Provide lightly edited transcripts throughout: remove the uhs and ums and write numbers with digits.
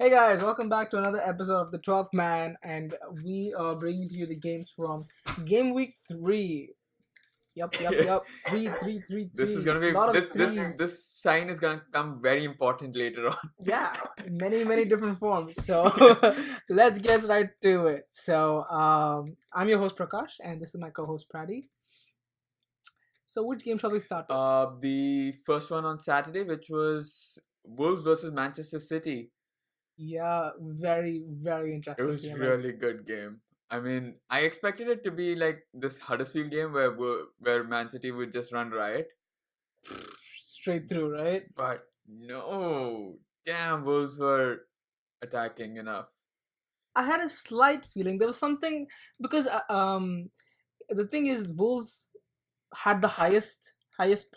Hey guys, welcome back to another episode of the 12th Man, and we are bringing to you the games from GameWeek 3. Yup. 3. This is A gonna be lot of this threes. this sign is gonna come very important later on. Yeah, in many different forms. So let's get right to it. I'm your host Prakash, and this is my co-host Pradi. So which game shall we start with? The first one on Saturday, which was Wolves versus Manchester City. Yeah, very It interesting was game. really good game. I mean, I expected it to be like this Huddersfield game where Man City would just run riot, Straight through, right? but no, damn, Wolves were attacking enough. I had a slight feeling there was something because the thing is Wolves had the highest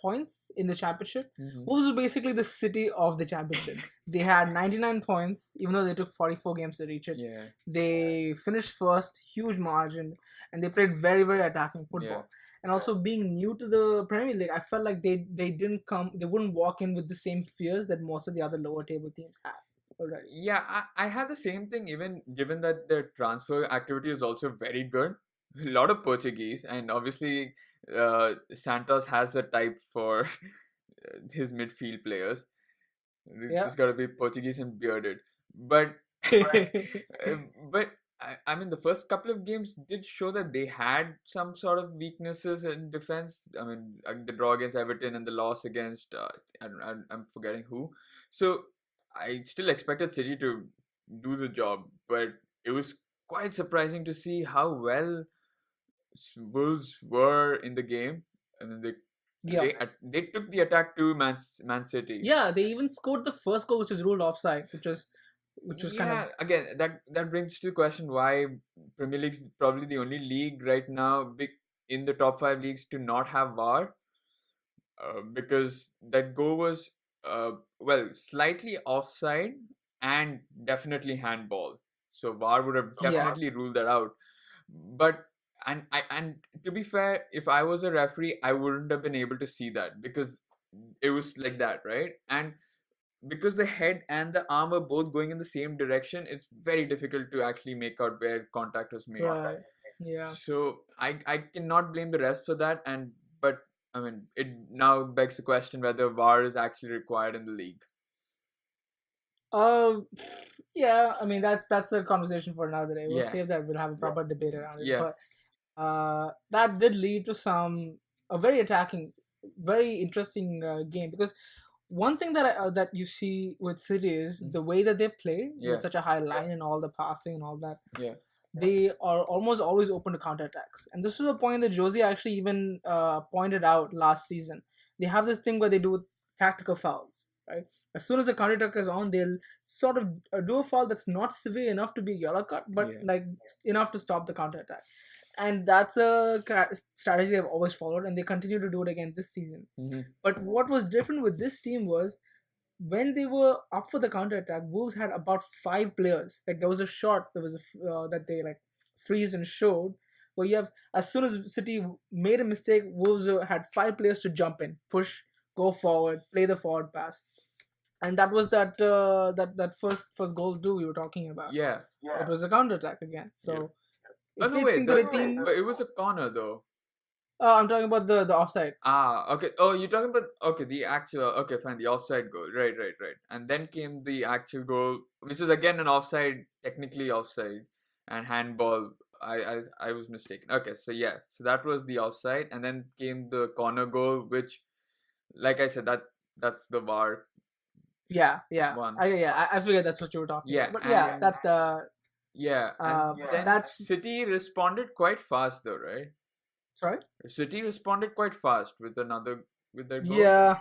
points in the championship. Mm-hmm. Wolves were basically the city of the championship. They had 99 points, even though they took 44 games to reach it. Yeah, They finished first, huge margin, and they played very attacking football. yeah. And also being new to the Premier League, I felt like they wouldn't walk in with the same fears that most of the other lower table teams have already. Yeah, I had the same thing, even given that their transfer activity is also very good. A lot of Portuguese, and obviously, Santos has a type for his midfield players. They Yeah. just gotta be Portuguese and bearded. But, but I mean, the first couple of games did show that they had some sort of weaknesses in defense. I mean, the draw against Everton and the loss against I'm forgetting who. So I still expected City to do the job, but it was quite surprising to see how well Wolves were in the game. I mean, Yeah. they took the attack to Man City. Yeah, they even scored the first goal, which is ruled offside, which was kind of Again, that brings to the question why Premier League's probably the only league right now in the top 5 leagues to not have VAR, because that goal was slightly offside and definitely handball. So VAR would have yeah. definitely ruled that out. But and to be fair, if I was a referee, I wouldn't have been able to see that because it was like that, right? And because the head and the arm are both going in the same direction, it's very difficult to actually make out where contact was made. Right. Yeah. So I cannot blame the refs for that, but I mean it now begs the question whether VAR is actually required in the league. Uh, yeah. I mean that's a conversation for another day. We'll Yeah. save that. We'll have a proper debate around it. Yeah. But that did lead to a very attacking, very interesting game because one thing that you see with City is the way that they play with such a high line and all the passing and all that. Yeah. They are almost always open to counterattacks. And this was a point that Josie actually even pointed out last season. They have this thing where they do tactical fouls, right? As soon as the counterattack is on, they'll sort of do a foul that's not severe enough to be yellow card, but like enough to stop the counterattack. And that's a strategy they've always followed, and they continue to do it again this season. Mm-hmm. But what was different with this team was when they were up for the counterattack, Wolves had about 5 players. Like there was a shot, that they like freeze and showed, where you have as soon as City made a mistake, Wolves had 5 players to jump in, push, go forward, play the forward pass, and that was that first goal too we were talking about. Yeah. It was a counterattack again. So Oh no, wait, but it was a corner though. I'm talking about the offside. Okay. Oh, you're talking about the actual. Okay, fine, the offside goal. Right. And then came the actual goal, which was again an offside, technically offside, and handball. I was mistaken. Okay, so yeah, so that was the offside, and then came the corner goal, which, like I said, that's the VAR. Yeah. One. I figured that's what you were talking. Yeah, about. But yeah, that's the. Yeah, and then that's City responded quite fast, though, right? Sorry. City responded quite fast with their goal.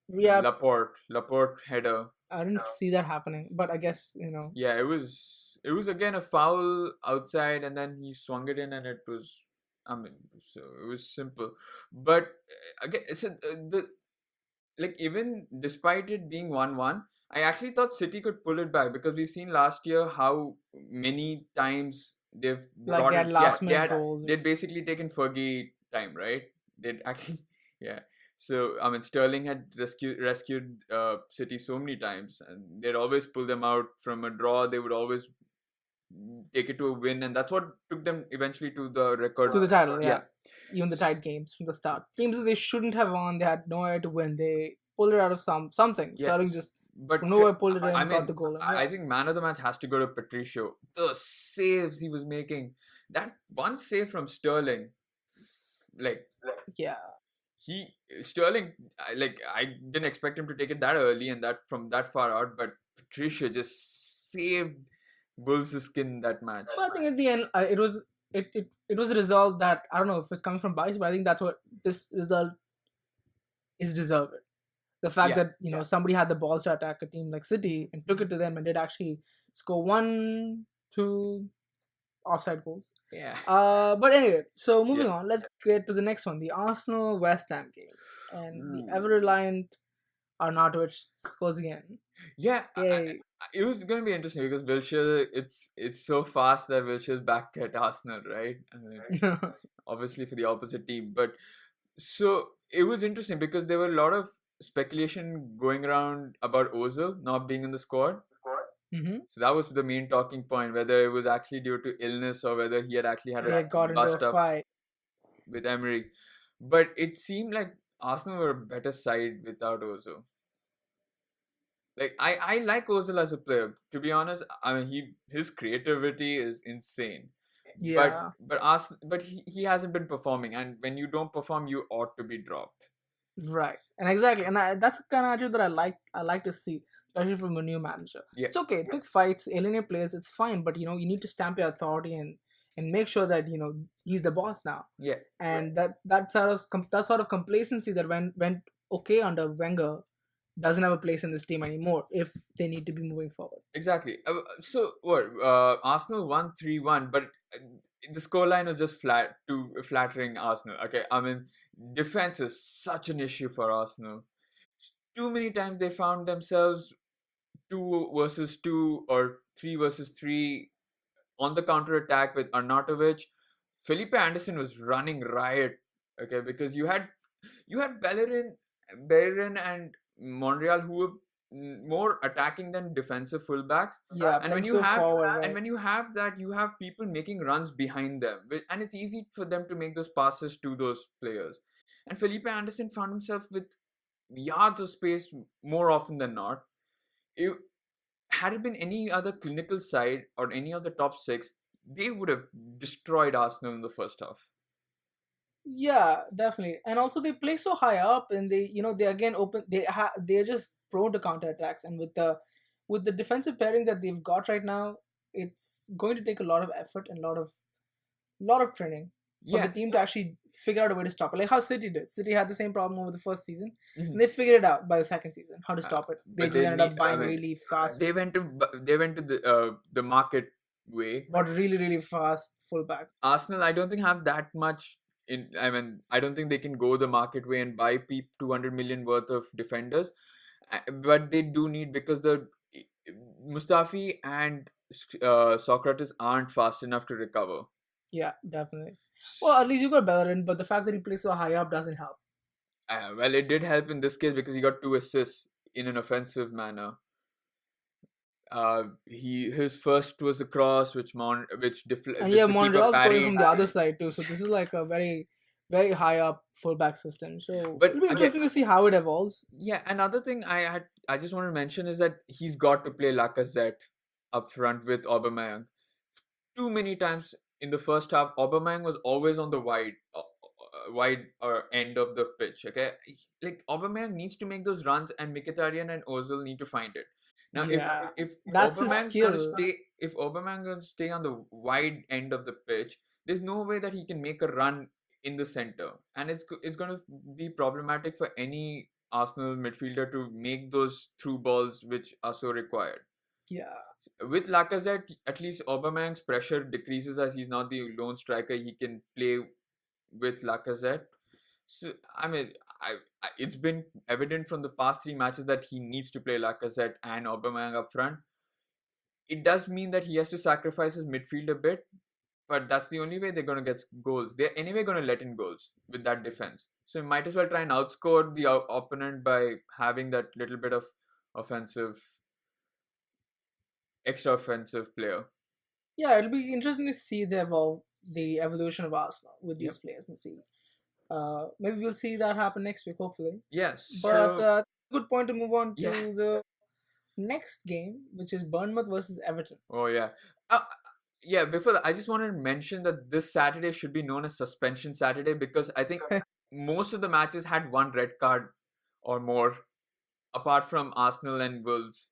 Yeah. Laporte header. I didn't see that happening, but I guess Yeah, it was again a foul outside, and then he swung it in, and it was. I mean, so it was simple, but again, even despite it being 1-1, I actually thought City could pull it back because we've seen last year how many times they've like they had last minute goals. They'd basically taken Fergie time, right? They'd actually, yeah. So I mean, Sterling had rescued City so many times, and they'd always pull them out from a draw. They would always take it to a win, and that's what took them eventually to the record. To the title, Yeah. yeah. Even the tight games from the start, games that they shouldn't have won, they had nowhere to win. They pulled it out of something. Yeah. Sterling just But from nowhere pulled it in, I got mean, the goal. And, I yeah. think man of the match has to go to Patricio. The saves he was making, that one save from Sterling, like Yeah, Sterling, I didn't expect him to take it that early and that from that far out, but Patricia just saved Wolves' skin that match. but I think at the end, it was a result that I don't know if it's coming from bias, but I think that's what this result is deserved. The fact Yeah. that somebody had the balls to attack a team like City and took it to them and did actually score 1, 2 offside goals. Yeah. But anyway, so moving Yeah. on, let's get to the next one, the Arsenal West Ham game, and the ever reliant Arnautovic scores again. Yeah, Yay. it was going to be interesting because Wilshere, it's so fast that Wilshere's back at Arsenal, right? I mean, obviously for the opposite team, but so it was interesting because there were a lot of speculation going around about Ozil not being in the squad. Mm-hmm. So that was the main talking point, whether it was actually due to illness or whether he had actually had They a got into bust a up fight. with Emirates. But it seemed like Arsenal were a better side without Ozil. Like I like Ozil as a player. To be honest, I mean his creativity is insane. Yeah. But he hasn't been performing, and when you don't perform, you ought to be dropped. Right, and exactly, and that's the kind of attitude that I like to see, especially from a new manager. Yeah. It's okay, pick fights, alienate players, it's fine, but you need to stamp your authority and make sure that he's the boss now. Yeah. And that sort of complacency that went okay under Wenger doesn't have a place in this team anymore if they need to be moving forward. Exactly. So what? Arsenal won 3-1, but the scoreline was just flattering Arsenal. Okay, I mean defense is such an issue for Arsenal. Too many times they found themselves 2 versus 2 or 3 versus 3 on the counter attack with Arnautovic. Felipe Anderson was running riot. Okay, because you had Bellerin and Monreal who were more attacking than defensive fullbacks. Yeah, And when playing you so have forward, right? and when you have that, you have people making runs behind them, and it's easy for them to make those passes to those players. And Felipe Anderson found himself with yards of space more often than not. It, had it been any other clinical side or any of the top six, they would have destroyed Arsenal in the first half. Yeah, definitely. And also they play so high up, and they again open. They're just prone to counter attacks, and with the defensive pairing that they've got right now, it's going to take a lot of effort and lot of training for Yeah. the team to actually figure out a way to stop it. Like how City did. City had the same problem over the first season, Mhm. and they figured it out by the second season how to stop it. They But just ended up I buying mean, really fast, They went to the market way. but really fast fullbacks. Arsenal, I don't think have that much in. I mean, I don't think they can go the market way and buy 200 million worth of defenders. But they do need, because the Mustafi and Socrates aren't fast enough to recover. Yeah, definitely. Well, at least you got Bellerin, but the fact that he plays so high up doesn't help. Well, it did help in this case because he got 2 assists in an offensive manner. His first was a cross, which And which yeah, the keeper Montreal's scoring parried. from the other side too. So this is like a very high up fullback system. So But it'll be again, interesting to see how it evolves. yeah, another thing I just want to mention is that he's got to play Lacazette up front with Aubameyang. Too many times in the first half, Aubameyang was always on the wide end of the pitch. Okay, like Aubameyang needs to make those runs, and Mkhitaryan and Ozil need to find it. Now, Yeah, if that's his Aubameyang's going to skill. stay, if Aubameyang going to stay on the wide end of the pitch, there's no way that he can make a run in the center, and it's going to be problematic for any Arsenal midfielder to make those through balls which are so required. Yeah, With Lacazette, at least Aubameyang's pressure decreases as he's not the lone striker. He can play with Lacazette. So I mean, it's been evident from the past 3 matches that he needs to play Lacazette and Aubameyang up front. It does mean that he has to sacrifice his midfield a bit, but that's the only way they're going to get goals. They're anyway going to let in goals with that defense. So you might as well try and outscore the opponent by having that little bit of offensive, extra offensive player. Yeah, it'll be interesting to see the evolution of Arsenal with these Yep. players and see. Maybe we'll see that happen next week, hopefully. Yes. But So good point to move on to yeah. the next game, which is Bournemouth versus Everton. Oh yeah. Uh, yeah. Before that, I just wanted to mention that this Saturday should be known as Suspension Saturday because I think most of the matches had one red card or more, apart from Arsenal and Wolves.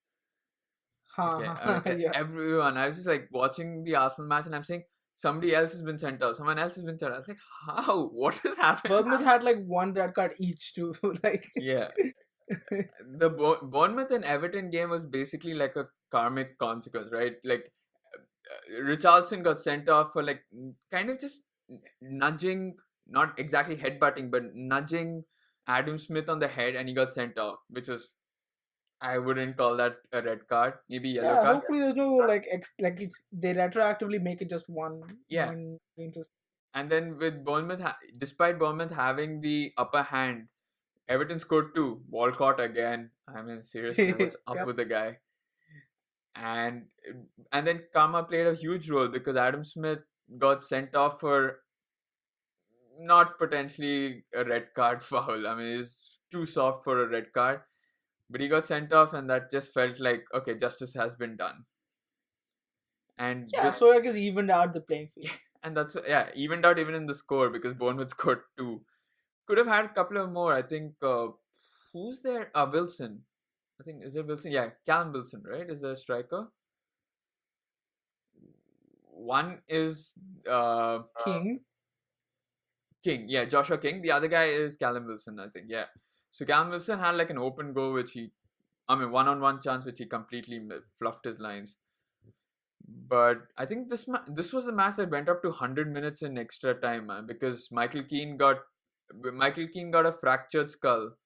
Okay, okay. Yeah. Everyone. I was just like watching the Arsenal match, and I'm saying somebody else has been sent out. Someone else has been sent out. I was like, how? What has happened? Bournemouth had like one red card each too. Like Yeah. The Bournemouth and Everton game was basically like a karmic consequence, right? Like Richarlison got sent off for like kind of just nudging, not exactly headbutting, but nudging Adam Smith on the head, and he got sent off, which was, I wouldn't call that a red card, maybe yellow yeah, card. hopefully there's no like it's they retroactively make it just one Yeah. one game. And then with Bournemouth, despite Bournemouth having the upper hand, Everton scored 2. Walcott again. I mean, seriously, what's up Yep. with the guy? And then karma played a huge role because Adam Smith got sent off for not potentially a red card foul. I mean, it's too soft for a red card, but he got sent off, and that just felt like, okay, justice has been done. And Yeah, so I guess evened out the playing field. and that's evened out even in the score because Bournemouth scored 2. Could have had a couple of more. I think who's there? Wilson. I think is it Wilson? Yeah, Callum Wilson, right? Is there a striker? One is King. King. Yeah, Joshua King. The other guy is Callum Wilson, I think. Yeah. So Callum Wilson had like an open goal, one-on-one chance, which he completely fluffed his lines. But I think this was the match that went up to 100 minutes in extra time, man, because Michael Keane got a fractured skull.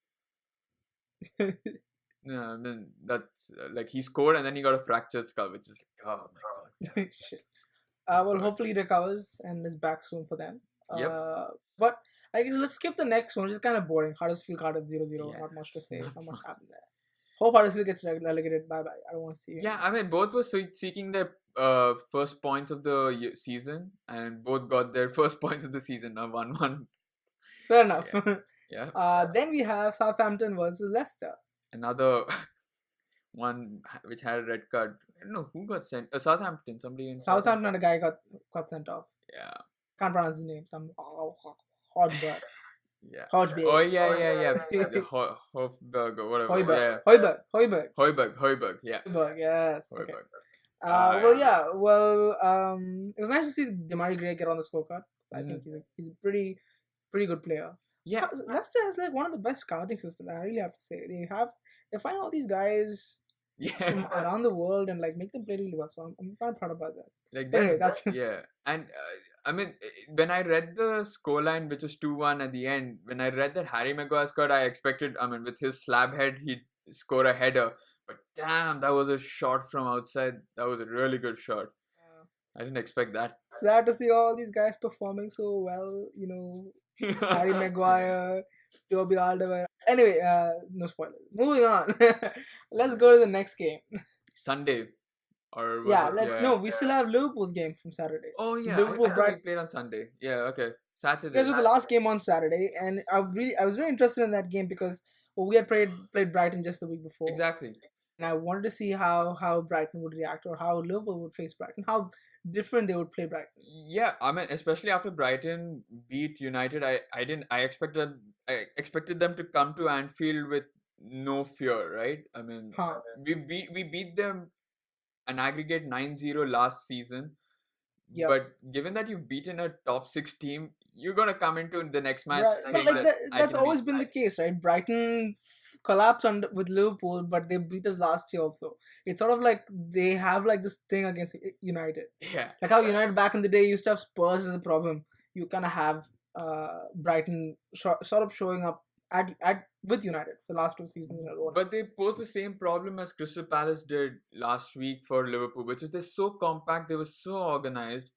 Yeah, I mean that's like he scored and then he got a fractured skull, which is like, oh my god. Shit. Well, hopefully he recovers and is back soon for them. Yep. But I guess let's skip the next one, which is kind of boring. Huddersfield Cardiff 0-0. Yeah. Not much to say. Not much happened there. Hope Huddersfield gets relegated. Bye bye. I don't want to see it. Yeah, I mean both were seeking their first points of the season, and both got their first points of the season. 1-1. Fair enough. Yeah. Then we have Southampton versus Leicester. Another one which had a red card. I don't know who got sent. Southampton. Somebody in Southampton and a guy got sent off. Yeah. Can't pronounce his name. Some Hodberg. Yeah. Hodberg. Oh yeah. Hofberg or whatever. Højbjerg. Yeah. Højbjerg. Yes. Højbjerg. Okay. It was nice to see Demarai Gray get on the scorecard. I think he's a pretty good player. Yeah. Leicester has like one of the best scouting systems. I really have to say they find all these guys from around the world and like make them play really well. So I'm quite proud about that. Like anyway, that's yeah. And I mean, when I read the scoreline, which was 2-1 at the end, when I read that Harry Maguire scored, I expected, I mean, with his slab head, he'd score a header. But damn, that was a shot from outside. That was a really good shot. I didn't expect that. Sad to see all these guys performing so well. You know, Harry Maguire, Toby Alderweireld. Anyway, no spoilers. Moving on. Let's go to the next game. Sunday. Or no, we still have Liverpool's game from Saturday. Oh yeah, Liverpool I thought we played on Sunday. Yeah, okay, Saturday. This was the last game on Saturday, and I was very interested in that game because we had played Brighton just the week before. Exactly. And I wanted to see how Brighton would react or how Liverpool would face Brighton, how different they would play Brighton. Yeah, I mean, especially after Brighton beat United, I expected them to come to Anfield with no fear, right? I mean, we beat them an aggregate 9-0 last season. Yep. But given that you've beaten a top 6 team, you're gonna come into the next match. Right. But like that's always been the case, right? Brighton collapsed with Liverpool, but they beat us last year also. It's sort of like they have like this thing against United. Yeah. Like how United back in the day used to have Spurs as a problem. You kind of have Brighton sort of showing up with United for the last 2 seasons in a row. But they pose the same problem as Crystal Palace did last week for Liverpool, which is they're so compact, they were so organized.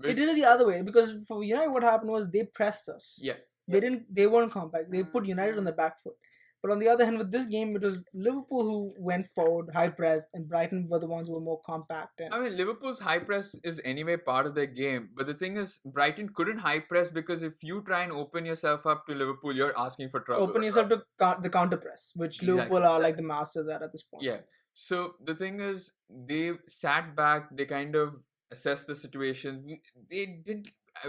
They did it the other way because for United, what happened was they pressed us. Yeah. They weren't compact. They put United on the back foot. But on the other hand, with this game, it was Liverpool who went forward, high pressed, and Brighton were the ones who were more compact. And I mean, Liverpool's high press is anyway part of their game. But the thing is, Brighton couldn't high press because if you try and open yourself up to Liverpool, you're asking for trouble. open yourself to the counter press, which Liverpool are like the masters at this point. Yeah. So the thing is, they sat back. They kind of assessed the situation.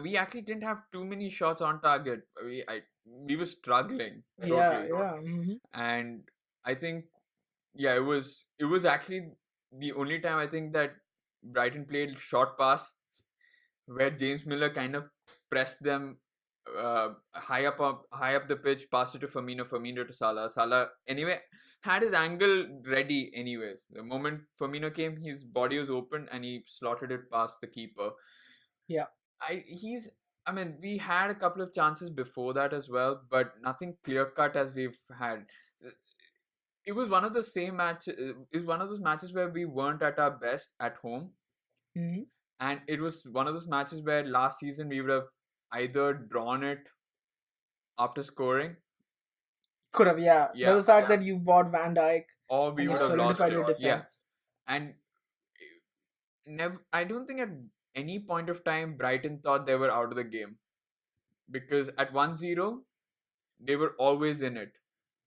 We actually didn't have too many shots on target. We were struggling totally. Yeah. And I think, it was actually the only time I think that Brighton played short pass where James Miller kind of pressed them high up the pitch, passed it to Firmino to Salah anyway had his angle ready anyways. The moment Firmino came, his body was open and he slotted it past the keeper. Yeah. We had a couple of chances before that as well, but nothing clear cut as we've had. It was one of the same matches. It was one of those matches where we weren't at our best at home, and it was one of those matches where last season we would have either drawn it after scoring. Could have, yeah. The fact that you bought Van Dijk, or we would have lost your defense. And I don't think at any point of time Brighton thought they were out of the game, because at 1-0 they were always in it.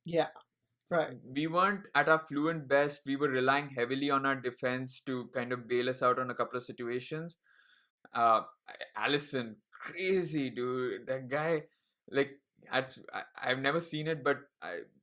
Yeah. Right. We weren't at our fluent best. We were relying heavily on our defense to kind of bail us out on a couple of situations. Alisson, crazy dude. That guy, like, I've never seen it, but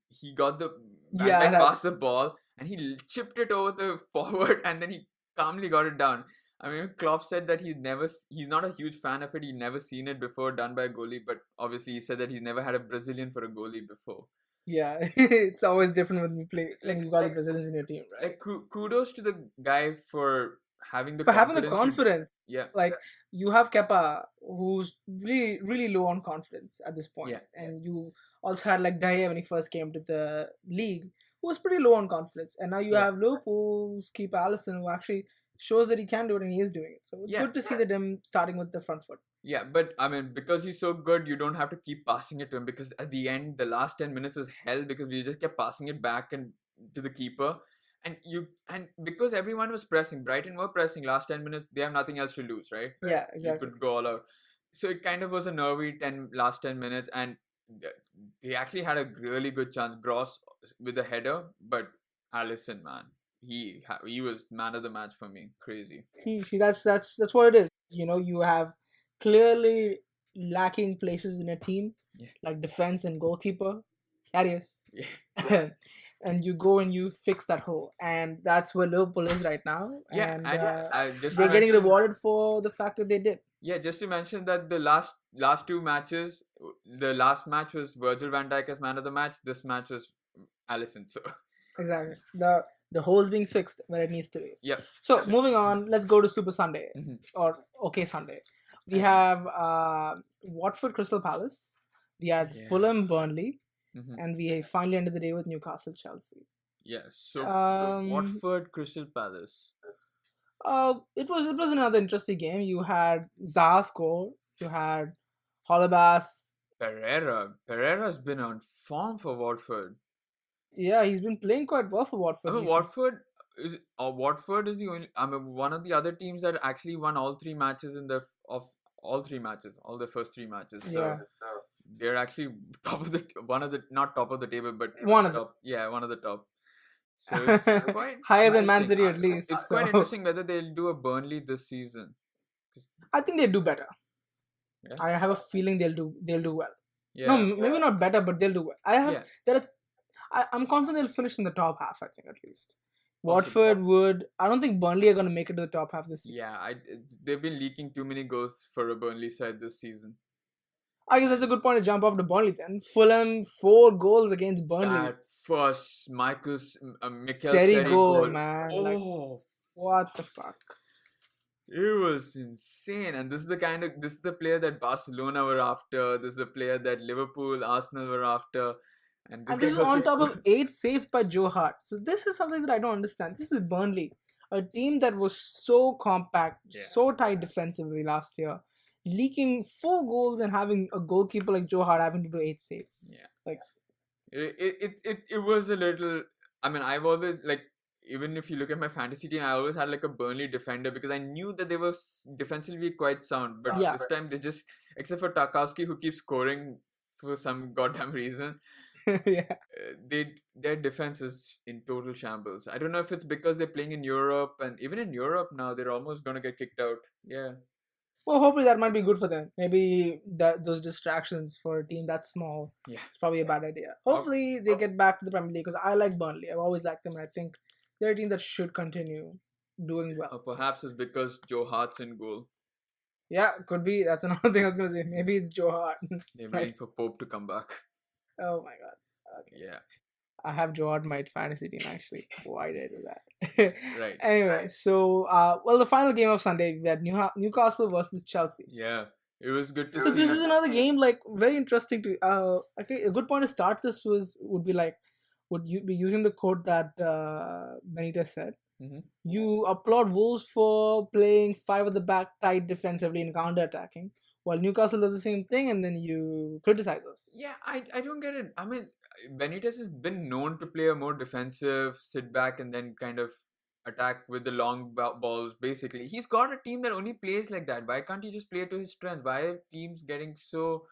he got the past the ball and he chipped it over the forward and then he calmly got it down. I mean, Klopp said that he's not a huge fan of it. He'd never seen it before done by a goalie, but obviously he said that he's never had a Brazilian for a goalie before. Yeah, it's always different when you play when you got the Brazilians in your team, right? Kudos to the guy for having the confidence. Yeah, like you have Kepa, who's really really low on confidence at this point, and you also had like Dyer when he first came to the league, who was pretty low on confidence, and now you have Liverpool's keeper Alisson, who actually shows that he can do it and he is doing it. So it's good to see them starting with the front foot. Yeah, but I mean, because he's so good, you don't have to keep passing it to him, because at the end, the last 10 minutes was hell because we just kept passing it back and to the keeper. And because everyone was pressing, Brighton were pressing last 10 minutes, they have nothing else to lose, right? Yeah, exactly. You could go all out. So it kind of was a nervy last 10 minutes, and they actually had a really good chance. Gross with a header, but Alisson, man, he was man of the match for me. Crazy. See, that's what it is. You have clearly lacking places in a team, like defense and goalkeeper. Arias. Yeah. And you go and you fix that hole, and that's where Liverpool is right now. Yeah, and they're getting rewarded for the fact that they did. Yeah, just to mention that the last two matches, the last match was Virgil van Dijk as man of the match. This match was Alisson. So exactly, the hole's being fixed where it needs to be. Yeah. So moving on, let's go to Super Sunday or OK Sunday. We have Watford Crystal Palace. We had Fulham Burnley. And we finally ended the day with Newcastle Chelsea. Yes. So Watford Crystal Palace. It was another interesting game. You had Zaha score. You had Holebas. Pereira's been on form for Watford. Yeah, he's been playing quite well for Watford. Watford is the only. One of the other teams that actually won all three matches all the first three matches. So they're actually not top of the table, but one of the top. Yeah, one of the top. So it's quite higher than Man City at least. It's quite interesting whether they'll do a Burnley this season. I think they'll do better. Yeah. I have a feeling they'll do well. Yeah. No, maybe not better, but they'll do well. I'm confident they'll finish in the top half. I think at least. Watford would. I don't think Burnley are going to make it to the top half this season. Yeah, they've been leaking too many goals for a Burnley side this season. I guess that's a good point to jump off to Burnley then. Fulham 4 goals against Burnley. That first Mikel Seri goal, man. Oh, what the fuck? It was insane, and this is the player that Barcelona were after. This is the player that Liverpool, Arsenal were after. And this is on top of 8 saves by Joe Hart. So this is something that I don't understand. This is Burnley. a team that was so compact, Yeah. so tight defensively last year, leaking 4 goals and having a goalkeeper like Joe Hart having to do 8 saves. Yeah. Like, it was a little. I mean, I've always like, even if you look at my fantasy team, I always had like a Burnley defender because I knew that they were defensively quite sound. But Yeah. this time they just, except for Tarkowski who keeps scoring for some goddamn reason, yeah. their defense is in total shambles. I don't know if it's because they're playing in Europe, and even in Europe now they're almost gonna get kicked out. Yeah. Well, hopefully that might be good for them. Maybe those distractions for a team that small, Yeah. it's probably a bad idea. Hopefully they get back to the Premier League because I like Burnley. I've always liked them, and I think they're a team that should continue doing well. Or perhaps it's because Joe Hart's in goal. Yeah, could be. That's another thing I was gonna say. Maybe it's Joe Hart. They're Right. waiting for Pope to come back. Oh my god. Okay. Yeah. I have Joe Hart in my fantasy team actually. Why did I do that? Right. Anyway, so well, the final game of Sunday we had Newcastle versus Chelsea. Yeah. It was good to So see. this is another game like very interesting to. Okay, a good point to start this would be like, would you be using the quote that Benitez said? Mhm. You applaud Wolves for playing 5 at the back tight defensively and counter attacking, while Newcastle does the same thing, and then you criticize us. Yeah, I don't get it. I mean, Benitez has been known to play a more defensive, sit back, and then kind of attack with the long balls. Basically, he's got a team that only plays like that. Why can't he just play to his strengths? Why are teams getting so?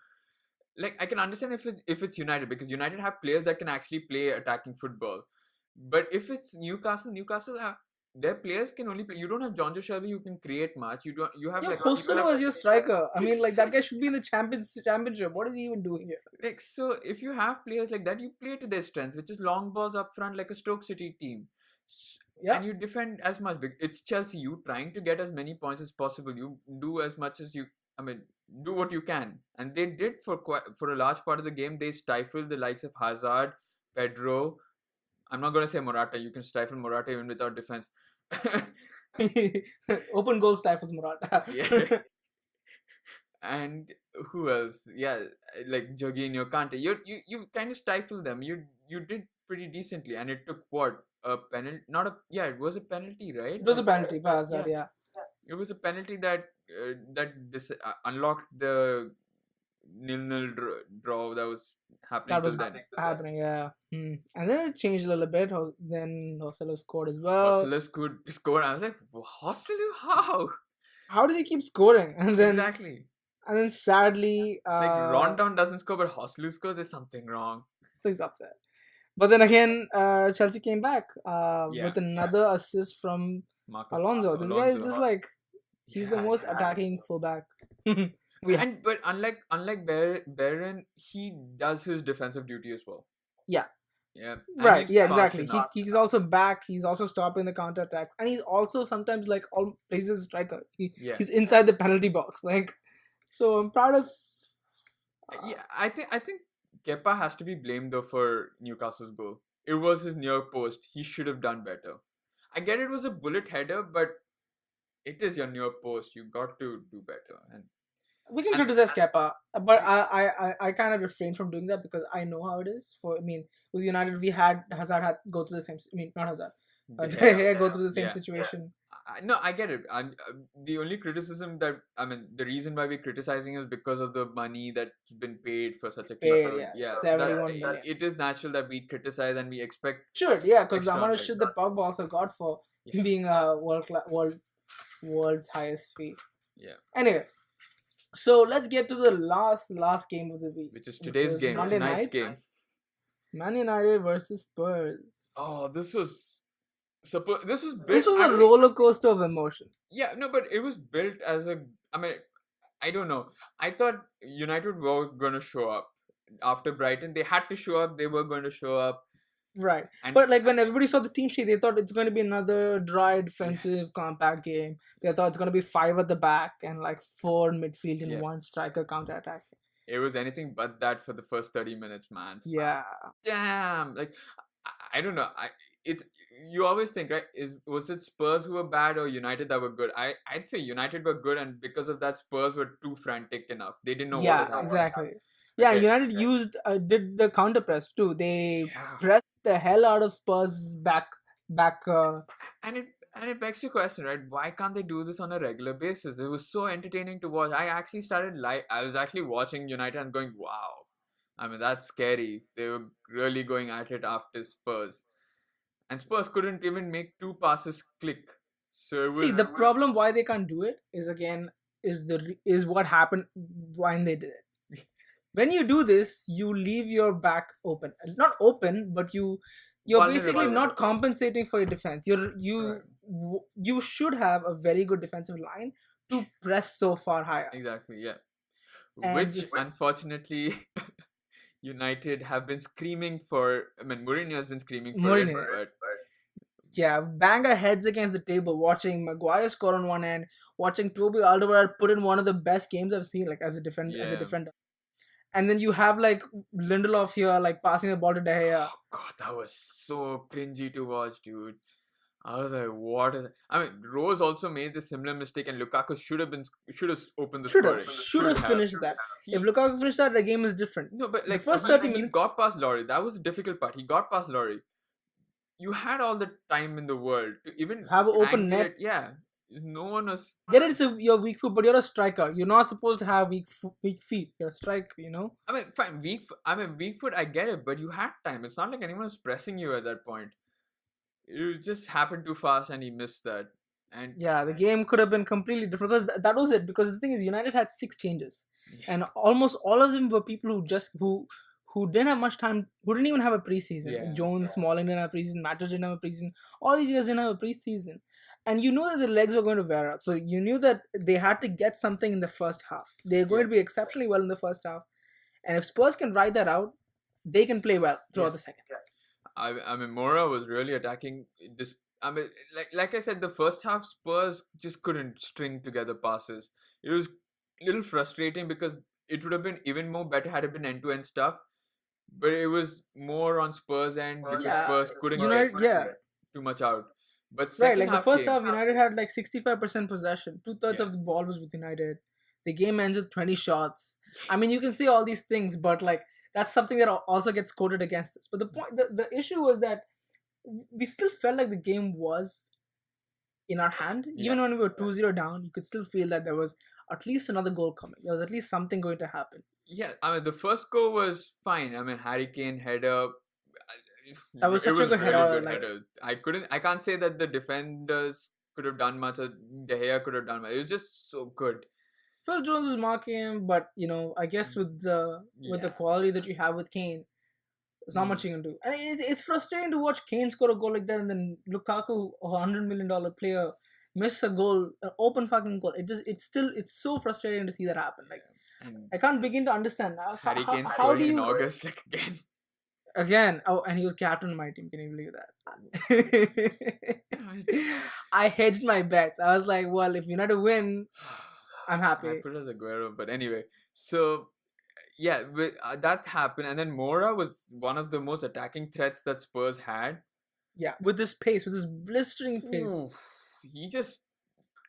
Like, I can understand if it's United, because United have players that can actually play attacking football. But if it's Newcastle their players can only play. You don't have John Joe Shelby who can create much. You have Yeah, like people Hosono like- is your striker. I mean, like that guy should be in the championship. What is he even doing here? Like, so if you have players like that, you play to their strength, which is long balls up front, like a Stoke City team. Yeah. And you defend as much. It's Chelsea. You trying to get as many points as possible. You do as much as you. I mean, do what you can, and they did for a large part of the game. They stifled the likes of Hazard, Pedro. I'm not gonna say Morata. You can stifle Morata even without defense. Open goal stifles Morata. Yeah. And who else? Yeah, like Jorginho, Kante. You kind of stifled them. You did pretty decently, and it took what, a penalty? Not a, yeah, it was a penalty, right? It was a penalty for Hazard, yeah. It was a penalty that unlocked the 0-0 draw that was happening. That was till then. happening, yeah. And then it changed a little bit. Then Joselu scored as well. Joselu could score. I was like, Joselu, how? How does he keep scoring? And then Exactly. And then sadly, Like Rondon doesn't score, but Joselu scores. There's something wrong. Things up there. But then again, Chelsea came back Yeah. with another assist from Marcus Alonso. This guy is just like, he's the Yeah, most yeah. attacking fullback. But unlike Barron, he does his defensive duty as well. Yeah. Yeah. Right, he's yeah, fast exactly. enough. He's also back. He's also stopping the counter attacks, and he's also sometimes like all plays as a striker. Yeah. He's inside the penalty box. Like, so I'm proud of. Yeah, I think Kepa has to be blamed though for Newcastle's goal. It was his near post. He should have done better. I get it was a bullet header, but it is your near post. You got to do better. And We can criticize Kepa, but I kind of refrain from doing that because I know how it is. With United, we had Hazard go through the same. Not Hazard. Go through the same situation. No, I get it. The only criticism that the reason why we're criticizing is because of the money that's been paid for such a club. Yeah, 71 million. It is natural that we criticize and we expect. Sure, yeah, because the extra amount of like shit that Pogba also got for being a world's highest fee. Yeah. Anyway, so let's get to the last game of the week, Which is today's game, Monday tonight's night. game. Man United versus Spurs. Oh, this was built. This was a roller coaster of emotions. Yeah, no, but it was built as a. I don't know. I thought United were gonna show up after Brighton. They had to show up. They were going to show up. Right. And But like when everybody saw the team sheet, they thought it's going to be another dry defensive compact game. They thought it's going to be 5 at the back and like 4 midfield and 1 striker counter attack. It was anything but that for the first 30 minutes, man. Yeah. Damn. Like, I don't know. You always think, right? Was it Spurs who were bad or United that were good? I'd say United were good, and because of that, Spurs were too frantic enough. They didn't know what was happening. Exactly. Yeah, Okay. United did the counter press too. They pressed the hell out of Spurs back. And And it begs the question, right? Why can't they do this on a regular basis? It was so entertaining to watch. I was actually watching United and going, wow. I mean, that's scary. They were really going at it after Spurs. And Spurs couldn't even make two passes click. So it See, was. the problem why they can't do it is again is what happened when they did it. When you do this, you leave your back open. Not open, but you're basically Vulnerable. not compensating for your defense. You should have a very good defensive line to press so far higher. Exactly, yeah. And Which, this unfortunately, United have been screaming for. I mean, Mourinho has been screaming for it, Mourinho, but yeah, bang our heads against the table watching Maguire score on one end, watching Toby Alderweireld put in one of the best games I've seen, like as a yeah. defender. And then you have like Lindelof here, like passing the ball to De Gea. Oh god, that was so cringy to watch, dude. I was like, what is? I mean, Rose also made the similar mistake, and Lukaku should have opened the scoring. Should have finished that. If Lukaku finished that, the game is different. No, but The like first 30 he minutes, got past Laurie. That was the difficult part. He got past Laurie. You had all the time in the world to even have an open angle net. it. Yeah, no one was. Get it, it's your weak foot, but you're a striker. You're not supposed to have weak feet. You're a striker, you know. I mean, fine, weak foot. I get it, but you had time. It's not like anyone was pressing you at that point. It just happened too fast, and he missed that. And yeah, the game could have been completely different because that was it. Because the thing is, United had 6 changes, and almost all of them were people who didn't have much time, who didn't even have a preseason. Yeah. Jones, Smalling didn't have a preseason. Matches didn't have a preseason. All these guys didn't have a preseason, and you know that the legs were going to wear out. So you knew that they had to get something in the first half. They're going to be exceptionally well in the first half, and if Spurs can ride that out, they can play well throughout the second. I mean, Mora was really attacking this. I mean, like I said, the first half Spurs just couldn't string together passes. It was a little frustrating because it would have been even more better had it been end-to-end stuff. But it was more on Spurs end because Spurs couldn't get too much out. But right, like the first half, United had like 65% possession. 2/3 of the ball was with United. The game ends with 20 shots. I mean, you can say all these things, but like that's something that also gets quoted against us. But the issue was that we still felt like the game was in our hand. Even when we were 2-0 down, you could still feel that there was at least another goal coming. There was at least something going to happen. Yeah, I mean, the first goal was fine. I mean, Harry Kane header. That was such a good header. I can't say that the defenders could have done much or De Gea could have done much. It was just so good. Phil Jones was marking him, but you know, I guess with the quality that you have with Kane, there's not much you can do. And it's frustrating to watch Kane score a goal like that, and then Lukaku, a $100 million player, miss a goal, an open fucking goal. It's so frustrating to see that happen. Like, I can't begin to understand now. Harry Kane scoring in August again. Again, and he was captain of my team. Can you believe that? I hedged my bets. I was like, well, if United win, I'm happy. I put it as Aguero, but anyway. So, yeah, that happened. And then Mora was one of the most attacking threats that Spurs had. Yeah, with this pace, with this blistering pace. Ooh, he just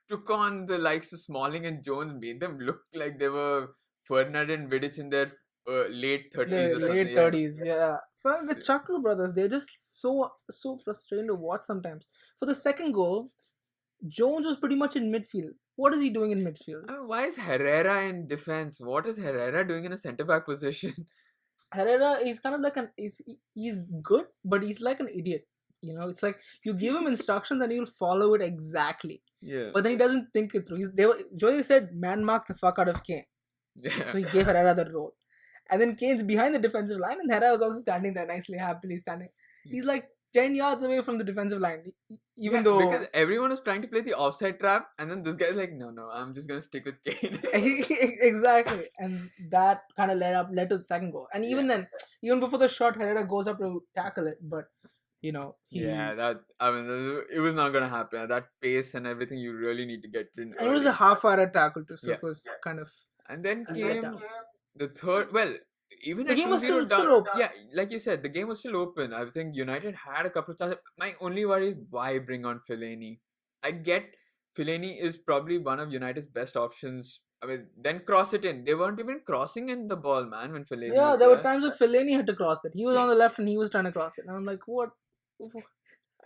took on the likes of Smalling and Jones, made them look like they were Ferdinand and Vidic in their late 30s or something. Late 30s, yeah. For the Chuckle brothers, they're just so frustrating to watch sometimes. For the second goal, Jones was pretty much in midfield. What is he doing in midfield? I mean, why is Herrera in defense? What is Herrera doing in a centre back position? Herrera is kind of like he's good, but he's like an idiot. You know, it's like you give him instructions and he'll follow it exactly. Yeah. But then he doesn't think it through. Jose said, "Man, mark the fuck out of Kane." Yeah. So he gave Herrera that role. And then Kane's behind the defensive line, and Herrera was also standing there nicely, happily standing. He's like 10 yards away from the defensive line, even though because everyone was trying to play the offside trap, and then this guy's like, no, I'm just gonna stick with Kane. Exactly, and that kind of led to the second goal. And even then, even before the shot, Herrera goes up to tackle it, but you know, it was not gonna happen at that pace and everything. You really need to get in. And it was a half-hour tackle too, so it was kind of. And then came the third. Well, even the game was still open. Yeah, like you said, the game was still open. I think United had a couple of chances. My only worry is why bring on Fellaini. I get Fellaini is probably one of United's best options. I mean, then cross it in. They weren't even crossing in the ball, man, when Fellaini was there were times where Fellaini had to cross it. He was on the left and he was trying to cross it. And I'm like, what?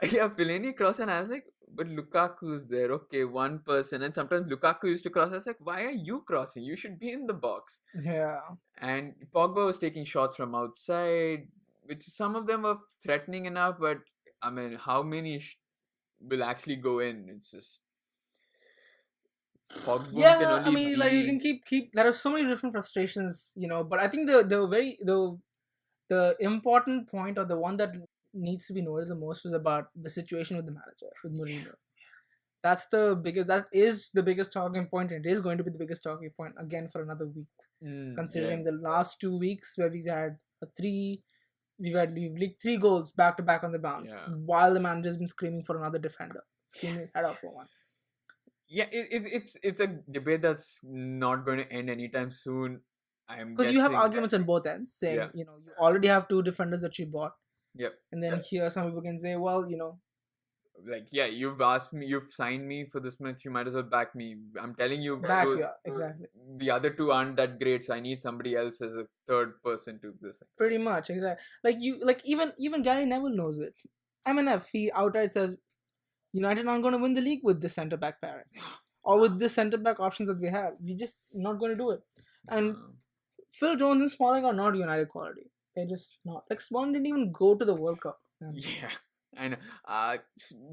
Yeah, Fellaini cross, and I was like, but Lukaku's there. Okay, one person. And sometimes Lukaku used to cross. I was like, why are you crossing? You should be in the box. Yeah. And Pogba was taking shots from outside, which some of them were threatening enough, but I mean, how many will actually go in? It's just Pogba can Yeah, I only mean, like you can be. keep. There are so many different frustrations, But I think the important point, or the one that needs to be noted the most, was about the situation with the manager, with Mourinho. That is the biggest talking point, and it is going to be the biggest talking point again for another week. Yeah, Considering the last 2 weeks where we've leaked 3 goals back to back on the bounce, yeah. while the manager's been screaming for another defender, screaming head out for one. Yeah, it's a debate that's not going to end anytime soon. I'm Because you have guessing. arguments on both ends Yeah, saying, you already have 2 defenders that you bought, yep. and then here some people can say, well, Like, yeah, you've asked me, you've signed me for this much, you might as well back me. I'm telling you, back here, exactly. the other two aren't that great, so I need somebody else as a third person to this thing. Pretty much, exactly. Even Gary Neville knows it. MNF, he outright says United aren't going to win the league with this centre back pairing, or with this centre back options that we have. We're just not going to do it. And Phil Jones and Smalling are not United quality. They're just not. Like, Smalling didn't even go to the World Cup. Yeah. And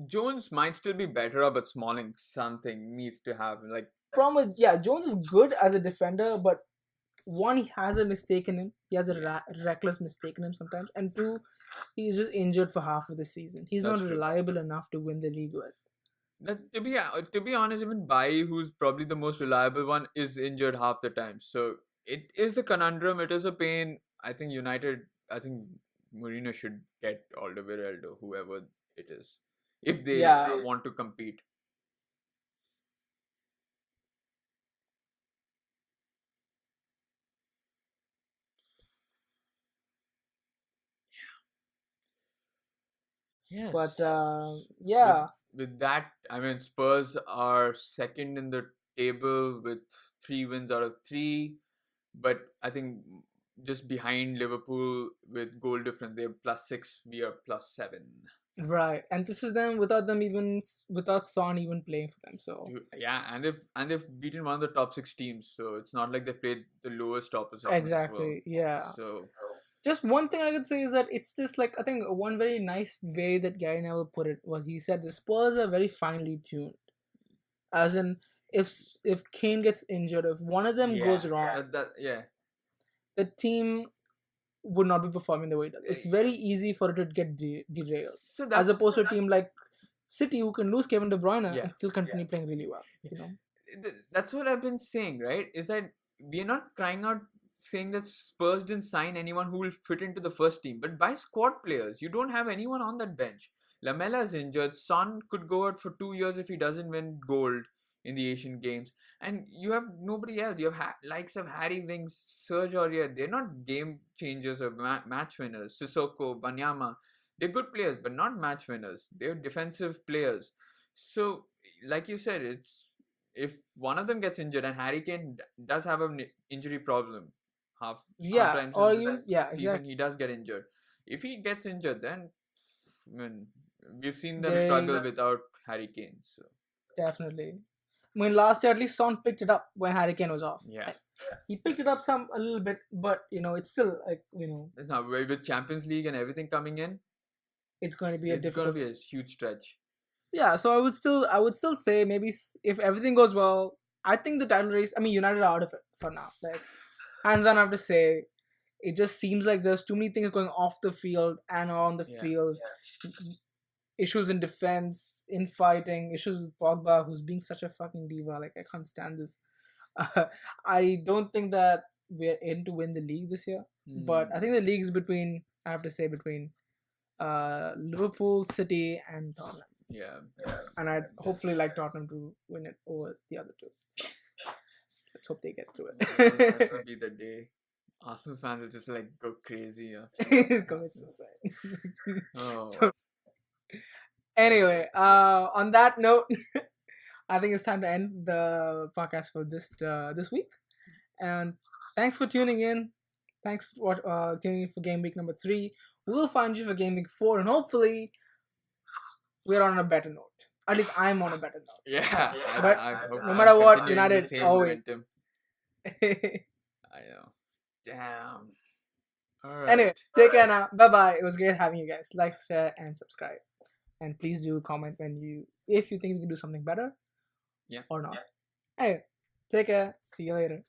Jones might still be better up, but Smalling something needs to happen. Like, Problem with, yeah, Jones is good as a defender, but one, he has a mistake in him. He has a reckless mistake in him sometimes. And two, he's just injured for half of the season. He's That's not true. reliable enough to win the league with. To be honest, even Bai, who's probably the most reliable one, is injured half the time. So it is a conundrum. It is a pain. I think United. I think Mourinho should get Alderweireld or whoever it is if they Yeah. want to compete. Yes. But yeah. With that, I mean, Spurs are second in the table with 3 wins out of 3, but I think just behind Liverpool with goal difference. They're +6, we are +7. Right, and this is them without Son even playing for them. So Yeah, and they've beaten one of the top 6 teams, so it's not like they've played the lowest opposition as well. exactly, yeah. So Just one thing I could say is that it's just like, I think one very nice way that Gary Neville put it was, he said the Spurs are very finely tuned. As in, if Kane gets injured, if one of them goes wrong, yeah, the team would not be performing the way it does. It's very easy for it to get derailed. so As opposed to a team like City, who can lose Kevin De Bruyne Yeah. and still continue playing really well. That's what I've been saying, right? Is that we're not crying out saying that Spurs didn't sign anyone who will fit into the first team, but buy squad players. You don't have anyone on that bench. Lamela is injured. Son could go out for 2 years if he doesn't win gold in the Asian Games, and you have nobody else. You have likes of Harry Winks, Serge Aurier. They're not game changers or match winners. Sissoko, Banyama. They're good players, but not match winners. They're defensive players. So, like you said, it's if one of them gets injured, and Harry Kane does have an injury problem, Yeah, sometimes or in you, this yeah, season exactly. he does get injured. If he gets injured, then I mean, we've seen them They struggle without Harry Kane. So definitely. I mean, last year at least Son picked it up when Harry Kane was off. yeah, Like, he picked it up a little bit, but it's still like it's now with Champions League and everything coming in, it's going to be a it's going to difficult. be a huge stretch. Yeah, so I would still say maybe if everything goes well, I think the title race. I mean, United are out of it for now. Like, hands down, I have to say, it just seems like there's too many things going off the field and on the field. Issues in defense, in fighting, issues with Pogba, who's being such a fucking diva. Like, I can't stand this. I don't think that we're in to win the league this year, but I think the league is between. I have to say between Liverpool, City, and Tottenham. Yeah. And I'd hopefully like Tottenham to win it over the other two. So let's hope they get through That would be the day. Arsenal fans will just like go crazy. Commit suicide. Oh. Anyway, on that note, I think it's time to end the podcast for this week. And thanks for tuning in. Thanks for tuning in for Game Week number 3. We'll find you for Game Week 4, and hopefully we're on a better note. At least I'm on a better note. Yeah, But I hope no I'm matter what, continuing the United same always. momentum. I know. Damn. All right. Anyway, take care now. Bye bye. It was great having you guys. Like, share, and subscribe. And please do comment if you think we can do something better. Yeah. Or not. Anyway, take care. See you later.